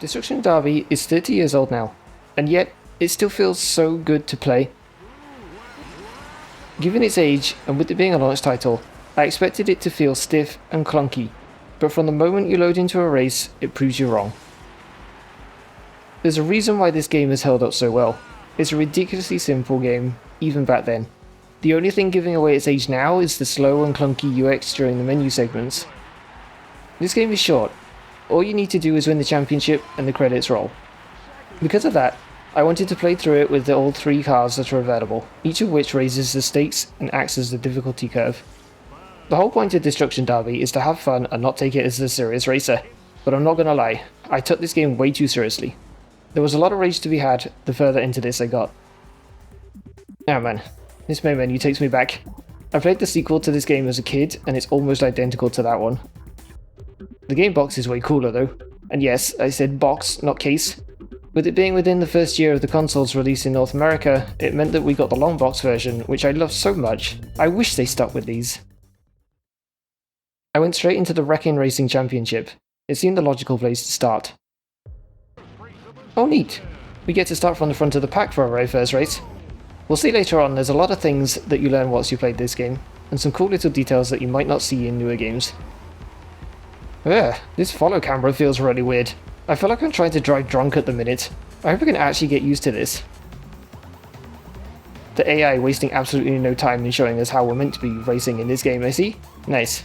Destruction Derby is 30 years old now, and yet it still feels so good to play. Given its age, and with it being a launch title, I expected it to feel stiff and clunky, but from the moment you load into a race, it proves you wrong. There's a reason why this game has held up so well. It's a ridiculously simple game, even back then. The only thing giving away its age now is the slow and clunky UX during the menu segments. This game is short. All you need to do is win the championship and the credits roll. Because of that, I wanted to play through it with all 3 cars that are available, each of which raises the stakes and acts as the difficulty curve. The whole point of Destruction Derby is to have fun and not take it as a serious racer, but I'm not gonna lie, I took this game way too seriously. There was a lot of rage to be had the further into this I got. Oh man, this main menu takes me back. I played the sequel to this game as a kid and it's almost identical to that one. The game box is way cooler though, and yes, I said box, not case. With it being within the first year of the console's release in North America, it meant that we got the long box version, which I love so much. I wish they stuck with these. I went straight into the Wrecking Racing Championship. It seemed the logical place to start. Oh neat, we get to start from the front of the pack for our very first race. We'll see later on there's a lot of things that you learn once you played this game, and some cool little details that you might not see in newer games. Ugh, this follow camera feels really weird. I feel like I'm trying to drive drunk at the minute. I hope I can actually get used to this. The AI wasting absolutely no time in showing us how we're meant to be racing in this game, I see. Nice.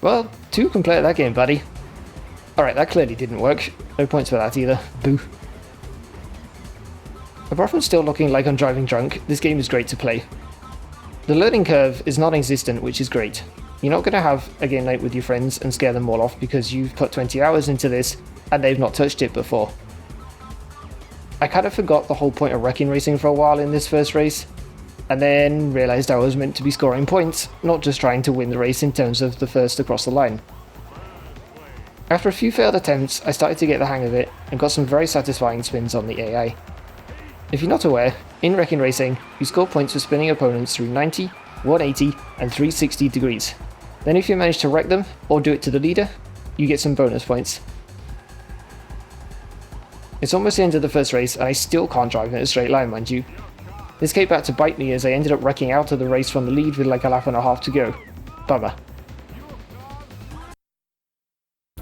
Well, 2 can play at that game, buddy. Alright, that clearly didn't work. No points for that either. Boo. Apart from still looking like I'm driving drunk, this game is great to play. The learning curve is non-existent, which is great. You're not going to have a game night with your friends and scare them all off because you've put 20 hours into this and they've not touched it before. I kind of forgot the whole point of Wrecking Racing for a while in this first race, and then realised I was meant to be scoring points, not just trying to win the race in terms of the first across the line. After a few failed attempts, I started to get the hang of it and got some very satisfying spins on the AI. If you're not aware, in Wrecking Racing, you score points for spinning opponents through 90, 180 and 360 degrees. Then if you manage to wreck them, or do it to the leader, you get some bonus points. It's almost the end of the first race and I still can't drive in a straight line, mind you. This came back to bite me as I ended up wrecking out of the race from the lead with like a lap and a half to go. Bummer.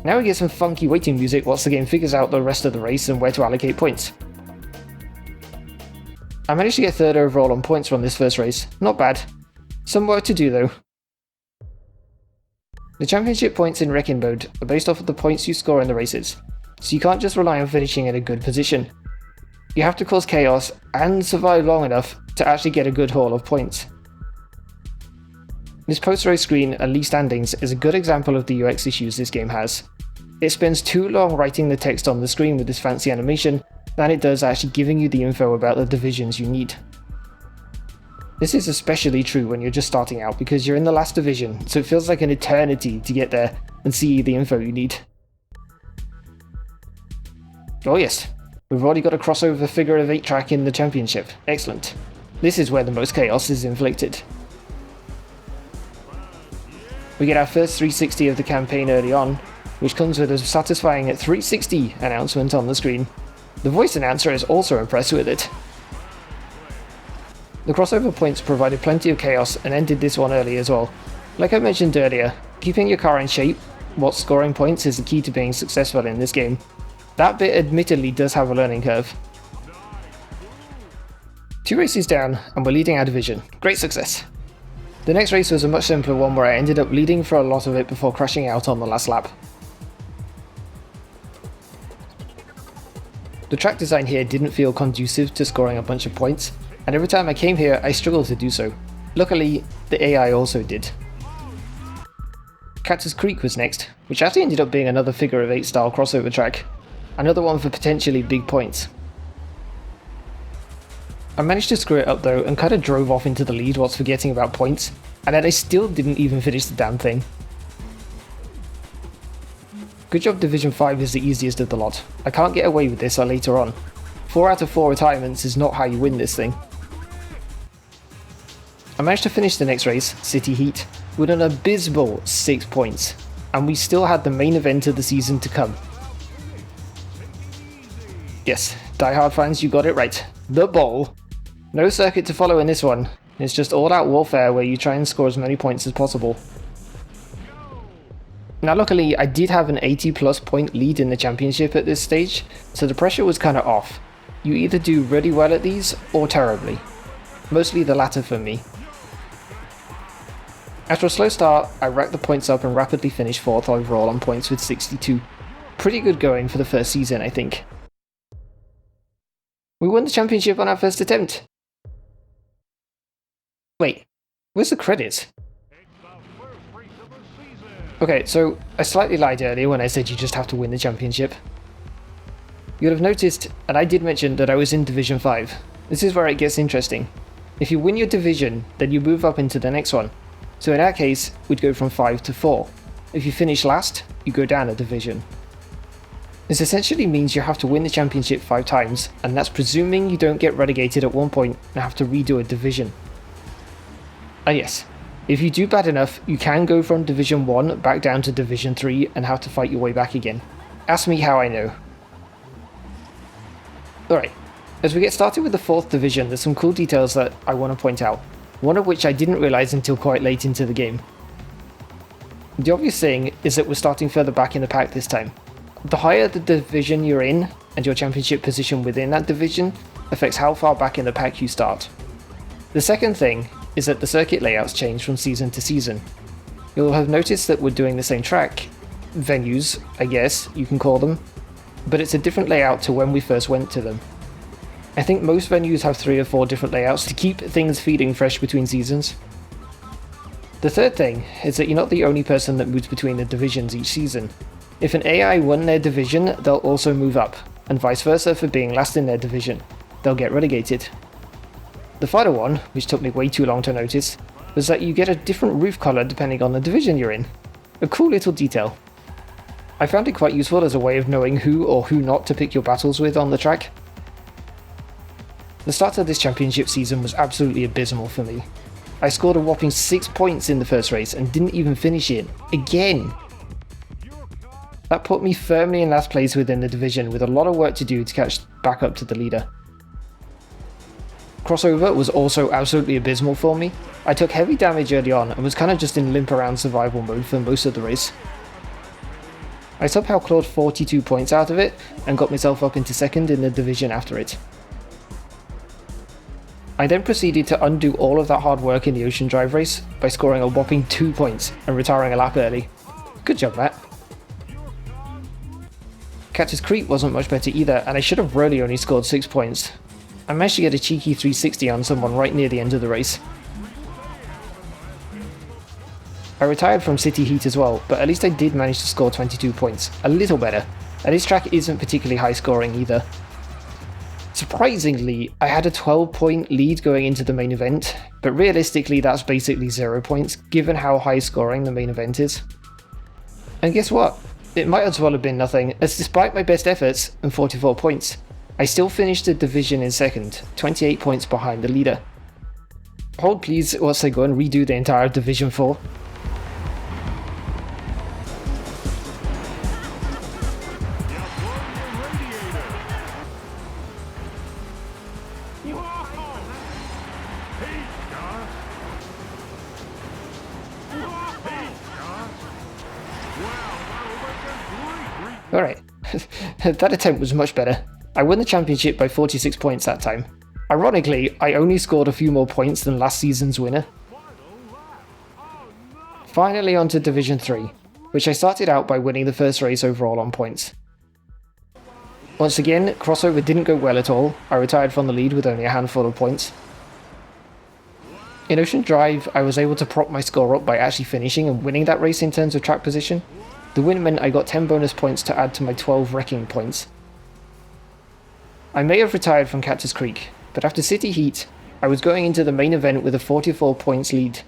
Now we get some funky waiting music whilst the game figures out the rest of the race and where to allocate points. I managed to get 3rd overall on points from this first race, not bad. Some work to do though. The championship points in Wrecking Mode are based off of the points you score in the races, so you can't just rely on finishing in a good position. You have to cause chaos and survive long enough to actually get a good haul of points. This post-race screen and lead standings is a good example of the UX issues this game has. It spends too long writing the text on the screen with this fancy animation than it does actually giving you the info about the divisions you need. This is especially true when you're just starting out because you're in the last division, so it feels like an eternity to get there and see the info you need. Oh yes, we've already got a crossover figure of 8 track in the championship. Excellent. This is where the most chaos is inflicted. We get our first 360 of the campaign early on, which comes with a satisfying 360 announcement on the screen. The voice announcer is also impressed with it. The crossover points provided plenty of chaos and ended this one early as well. Like I mentioned earlier, keeping your car in shape whilst scoring points is the key to being successful in this game. That bit admittedly does have a learning curve. 2 races down and we're leading our division. Great success. The next race was a much simpler one where I ended up leading for a lot of it before crashing out on the last lap. The track design here didn't feel conducive to scoring a bunch of points, and every time I came here I struggled to do so. Luckily, the AI also did. Cactus Creek was next, which actually ended up being another figure of 8 style crossover track. Another one for potentially big points. I managed to screw it up though and kind of drove off into the lead whilst forgetting about points, and then I still didn't even finish the damn thing. Good job Division 5 is the easiest of the lot. I can't get away with this later on. 4 out of 4 retirements is not how you win this thing. I managed to finish the next race, City Heat, with an abysmal 6 points, and we still had the main event of the season to come. Yes, die-hard fans, you got it right. The bowl. No circuit to follow in this one. It's just all-out warfare where you try and score as many points as possible. Now luckily, I did have an 80 plus point lead in the championship at this stage, so the pressure was kind of off. You either do really well at these, or terribly. Mostly the latter for me. After a slow start, I racked the points up and rapidly finished 4th overall on points with 62. Pretty good going for the first season, I think. We won the championship on our first attempt. Wait, where's the credits? Okay, so I slightly lied earlier when I said you just have to win the championship. You'll have noticed, and I did mention that I was in Division 5. This is where it gets interesting. If you win your division, then you move up into the next one. So in our case, we'd go from 5 to 4. If you finish last, you go down a division. This essentially means you have to win the championship 5 times, and that's presuming you don't get relegated at one point and have to redo a division. Ah yes, if you do bad enough, you can go from Division 1 back down to Division 3 and have to fight your way back again. Ask me how I know. Alright, as we get started with the 4th division, there's some cool details that I want to point out, one of which I didn't realise until quite late into the game. The obvious thing is that we're starting further back in the pack this time. The higher the division you're in, and your championship position within that division, affects how far back in the pack you start. The second thing is that the circuit layouts change from season to season. You'll have noticed that we're doing the same track, venues, I guess you can call them, but it's a different layout to when we first went to them. I think most venues have 3 or 4 different layouts to keep things feeling fresh between seasons. The third thing is that you're not the only person that moves between the divisions each season. If an AI won their division, they'll also move up, and vice versa for being last in their division. They'll get relegated. The final one, which took me way too long to notice, was that you get a different roof colour depending on the division you're in. A cool little detail. I found it quite useful as a way of knowing who or who not to pick your battles with on the track. The start of this championship season was absolutely abysmal for me. I scored a whopping 6 points in the first race and didn't even finish it. Again! That put me firmly in last place within the division with a lot of work to do to catch back up to the leader. Crossover was also absolutely abysmal for me. I took heavy damage early on and was kind of just in limp around survival mode for most of the race. I somehow clawed 42 points out of it and got myself up into 2nd in the division after it. I then proceeded to undo all of that hard work in the Ocean Drive race by scoring a whopping 2 points and retiring a lap early. Good job, Matt. Catcher's Creek wasn't much better either, and I should have really only scored 6 points. I managed to get a cheeky 360 on someone right near the end of the race. I retired from City Heat as well, but at least I did manage to score 22 points. A little better, and this track isn't particularly high scoring either. Surprisingly, I had a 12-point lead going into the main event, but realistically that's basically 0 points given how high scoring the main event is. And guess what? It might as well have been nothing, as despite my best efforts and 44 points, I still finished the division in 2nd, 28 points behind the leader. Hold please whilst I go and redo the entire Division 4. Alright, that attempt was much better. I won the championship by 46 points that time. Ironically, I only scored a few more points than last season's winner. Finally onto Division 3, which I started out by winning the first race overall on points. Once again, crossover didn't go well at all. I retired from the lead with only a handful of points. In Ocean Drive, I was able to prop my score up by actually finishing and winning that race in terms of track position. The win meant I got 10 bonus points to add to my 12 wrecking points. I may have retired from Catcher's Creek, but after City Heat, I was going into the main event with a 44 points lead,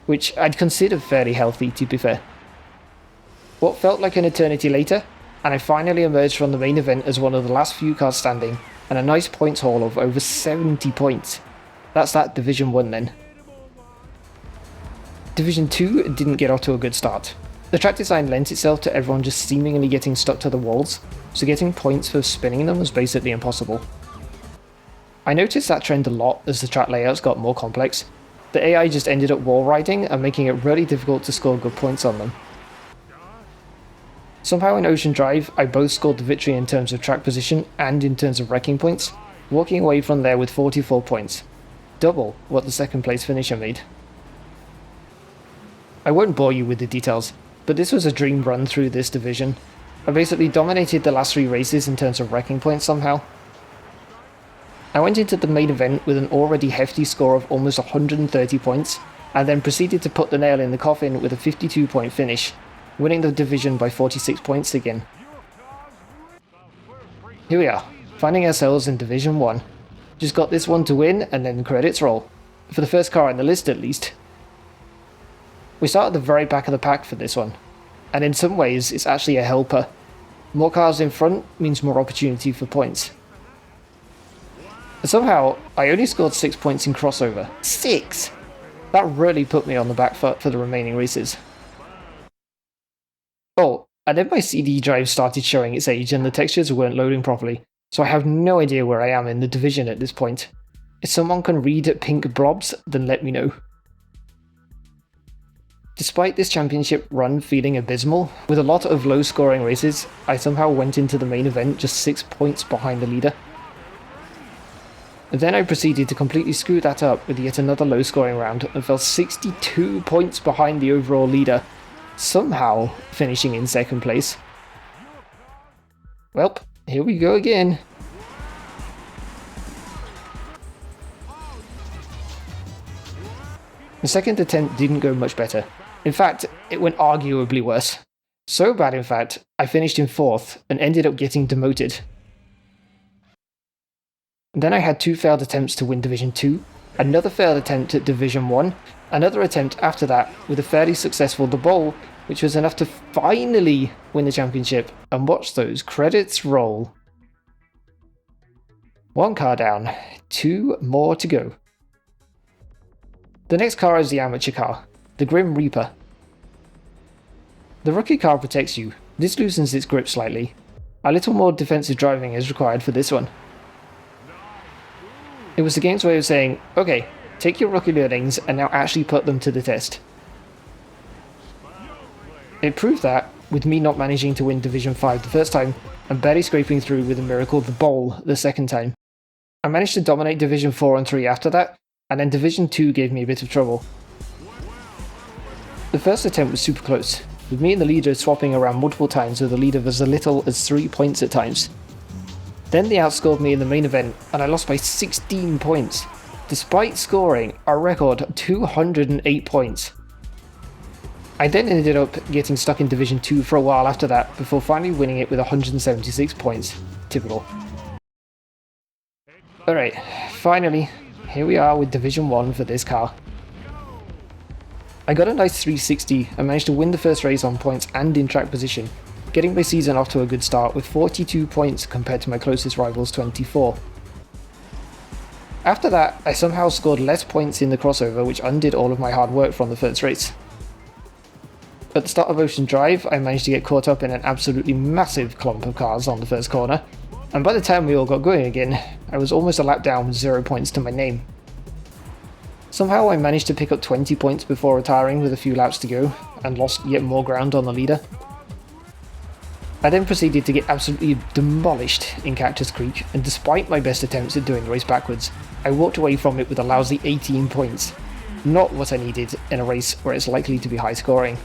which I'd consider fairly healthy to be fair. What felt like an eternity later, and I finally emerged from the main event as one of the last few cars standing, and a nice points haul of over 70 points. That's that Division 1 then. Division 2 didn't get off to a good start. The track design lent itself to everyone just seemingly getting stuck to the walls, so getting points for spinning them was basically impossible. I noticed that trend a lot as the track layouts got more complex. The AI just ended up wall riding and making it really difficult to score good points on them. Somehow in Ocean Drive, I both scored the victory in terms of track position and in terms of wrecking points, walking away from there with 44 points, double what the second place finisher made. I won't bore you with the details, but this was a dream run through this division. I basically dominated the last 3 races in terms of wrecking points somehow. I went into the main event with an already hefty score of almost 130 points, and then proceeded to put the nail in the coffin with a 52-point finish, winning the division by 46 points again. Here we are, finding ourselves in Division 1. Just got this one to win, and then the credits roll. For the first car on the list at least. We start at the very back of the pack for this one, and in some ways it's actually a helper. More cars in front means more opportunity for points. And somehow, I only scored 6 points in crossover. 6! That really put me on the back foot for the remaining races. Oh, and then my CD drive started showing its age and the textures weren't loading properly, so I have no idea where I am in the division at this point. If someone can read pink blobs, then let me know. Despite this championship run feeling abysmal, with a lot of low scoring races, I somehow went into the main event just 6 points behind the leader. And then I proceeded to completely screw that up with yet another low scoring round and fell 62 points behind the overall leader, somehow finishing in second place. Welp, here we go again. The second attempt didn't go much better. In fact, it went arguably worse. So bad in fact, I finished in 4th and ended up getting demoted. And then I had 2 failed attempts to win Division 2, another failed attempt at Division 1, another attempt after that with a fairly successful double, which was enough to finally win the championship, and watch those credits roll. 1 car down, 2 more to go. The next car is the amateur car, the Grim Reaper. The rookie car protects you, this loosens its grip slightly. A little more defensive driving is required for this one. It was the game's way of saying, okay, take your rookie learnings and now actually put them to the test. It proved that, with me not managing to win Division 5 the first time, and barely scraping through with a miracle the bowl the second time. I managed to dominate Division 4 and 3 after that, and then Division 2 gave me a bit of trouble. The first attempt was super close, with me and the leader swapping around multiple times with the lead of as little as 3 points at times. Then they outscored me in the main event, and I lost by 16 points, despite scoring a record 208 points. I then ended up getting stuck in Division 2 for a while after that, before finally winning it with 176 points. Typical. Alright, finally, here we are with Division 1 for this car. I got a nice 360 and managed to win the first race on points and in track position, getting my season off to a good start with 42 points compared to my closest rival's 24. After that, I somehow scored less points in the crossover, which undid all of my hard work from the first race. At the start of Ocean Drive, I managed to get caught up in an absolutely massive clump of cars on the first corner, and by the time we all got going again, I was almost a lap down with 0 points to my name. Somehow I managed to pick up 20 points before retiring with a few laps to go, and lost yet more ground on the leader. I then proceeded to get absolutely demolished in Cactus Creek, and despite my best attempts at doing the race backwards, I walked away from it with a lousy 18 points. Not what I needed in a race where it's likely to be high scoring.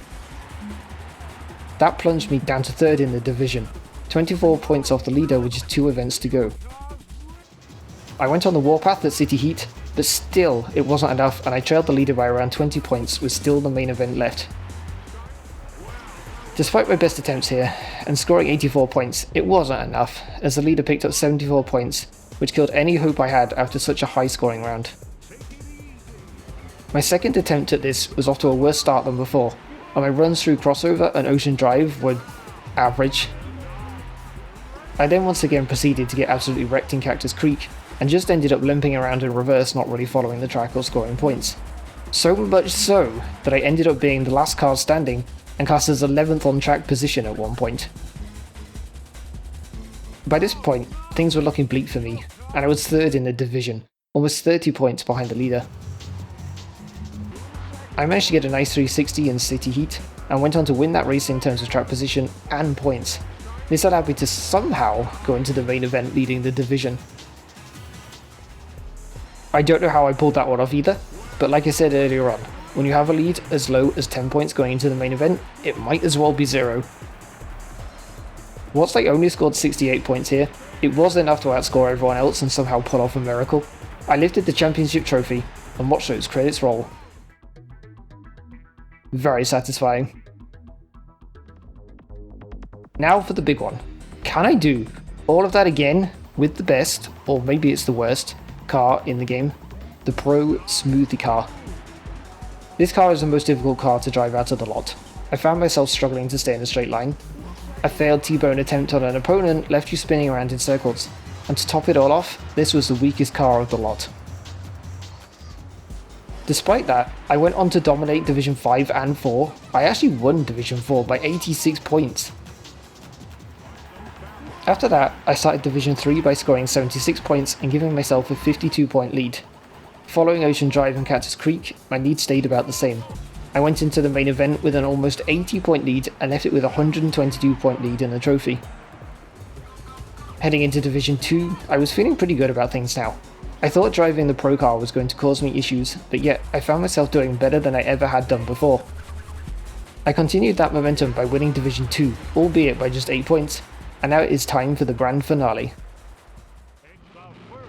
That plunged me down to 3rd in the division, 24 points off the leader with just 2 events to go. I went on the warpath at City Heat, but still it wasn't enough, and I trailed the leader by around 20 points with still the main event left. Despite my best attempts here, and scoring 84 points, it wasn't enough, as the leader picked up 74 points, which killed any hope I had after such a high scoring round. My second attempt at this was off to a worse start than before, and my runs through Crossover and Ocean Drive were average. I then once again proceeded to get absolutely wrecked in Cactus Creek, and just ended up limping around in reverse, not really following the track or scoring points. So much so that I ended up being the last car standing, and classed as 11th on track position at one point. By this point, things were looking bleak for me, and I was 3rd in the division, almost 30 points behind the leader. I managed to get a nice 360 in City Heat, and went on to win that race in terms of track position and points. This allowed me to somehow go into the main event leading the division. I don't know how I pulled that one off either, but like I said earlier on, when you have a lead as low as 10 points going into the main event, it might as well be 0. Whilst I only scored 68 points here, it was enough to outscore everyone else and somehow pull off a miracle. I lifted the championship trophy and watched those credits roll. Very satisfying. Now for the big one. Can I do all of that again with the best, or maybe it's the worst, car in the game? The Pro Smoothie car. This car is the most difficult car to drive out of the lot. I found myself struggling to stay in a straight line. A failed T-bone attempt on an opponent left you spinning around in circles, and to top it all off, this was the weakest car of the lot. Despite that, I went on to dominate Division 5 and 4. I actually won Division 4 by 86 points. After that, I started Division 3 by scoring 76 points and giving myself a 52 point lead. Following Ocean Drive and Cactus Creek, my lead stayed about the same. I went into the main event with an almost 80 point lead and left it with a 122 point lead in the trophy. Heading into Division 2, I was feeling pretty good about things now. I thought driving the Pro car was going to cause me issues, but yet I found myself doing better than I ever had done before. I continued that momentum by winning Division 2, albeit by just 8 points, and now it is time for the grand finale.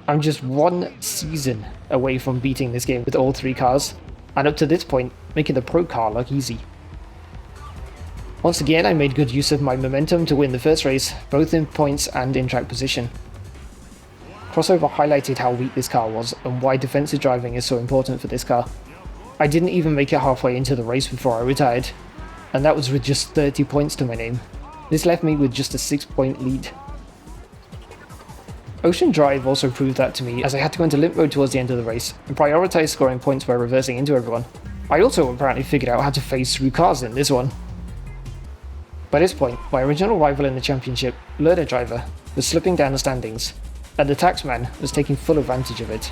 I'm just one season away from beating this game with all 3 cars, and up to this point, making the Pro car look easy. Once again, I made good use of my momentum to win the first race, both in points and in track position. Crossover highlighted how weak this car was and why defensive driving is so important for this car. I didn't even make it halfway into the race before I retired, and that was with just 30 points to my name. This left me with just a 6 point lead. Ocean Drive also proved that to me, as I had to go into limp mode towards the end of the race and prioritise scoring points by reversing into everyone. I also apparently figured out how to phase through cars in this one. By this point, my original rival in the championship, Learner Driver, was slipping down the standings, and the Taxman was taking full advantage of it.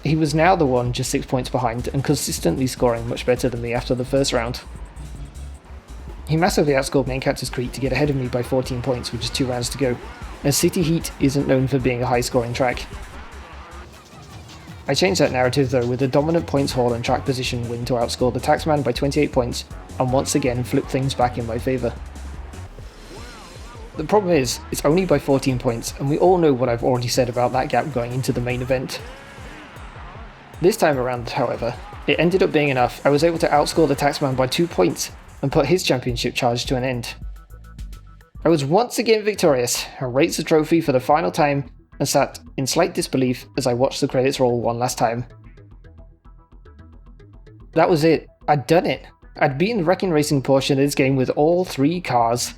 He was now the one just 6 points behind and consistently scoring much better than me after the first round. He massively outscored me in Cactus Creek to get ahead of me by 14 points with just 2 rounds to go, as City Heat isn't known for being a high scoring track. I changed that narrative though with a dominant points haul and track position win to outscore the Taxman by 28 points and once again flip things back in my favour. The problem is, it's only by 14 points and we all know what I've already said about that gap going into the main event. This time around, however, it ended up being enough. I was able to outscore the Taxman by 2 points and put his championship charge to an end. I was once again victorious and raised the trophy for the final time and sat in slight disbelief as I watched the credits roll one last time. That was it. I'd done it. I'd beaten the Wrecking Racing portion of this game with all 3 cars.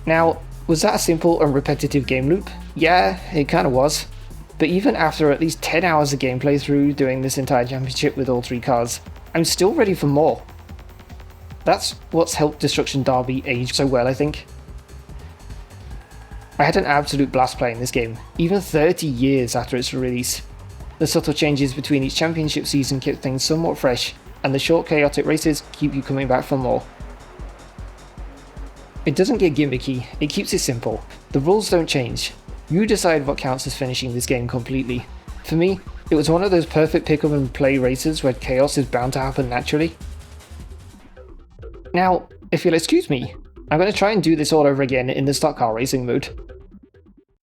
Now, was that a simple and repetitive game loop? Yeah, it kinda was. But even after at least 10 hours of gameplay through doing this entire championship with all 3 cars, I'm still ready for more. That's what's helped Destruction Derby age so well, I think. I had an absolute blast playing this game, even 30 years after its release. The subtle changes between each championship season keep things somewhat fresh, and the short chaotic races keep you coming back for more. It doesn't get gimmicky, it keeps it simple. The rules don't change. You decide what counts as finishing this game completely. For me, it was one of those perfect pick up and play races where chaos is bound to happen naturally. Now, if you'll excuse me, I'm going to try and do this all over again in the stock car racing mode.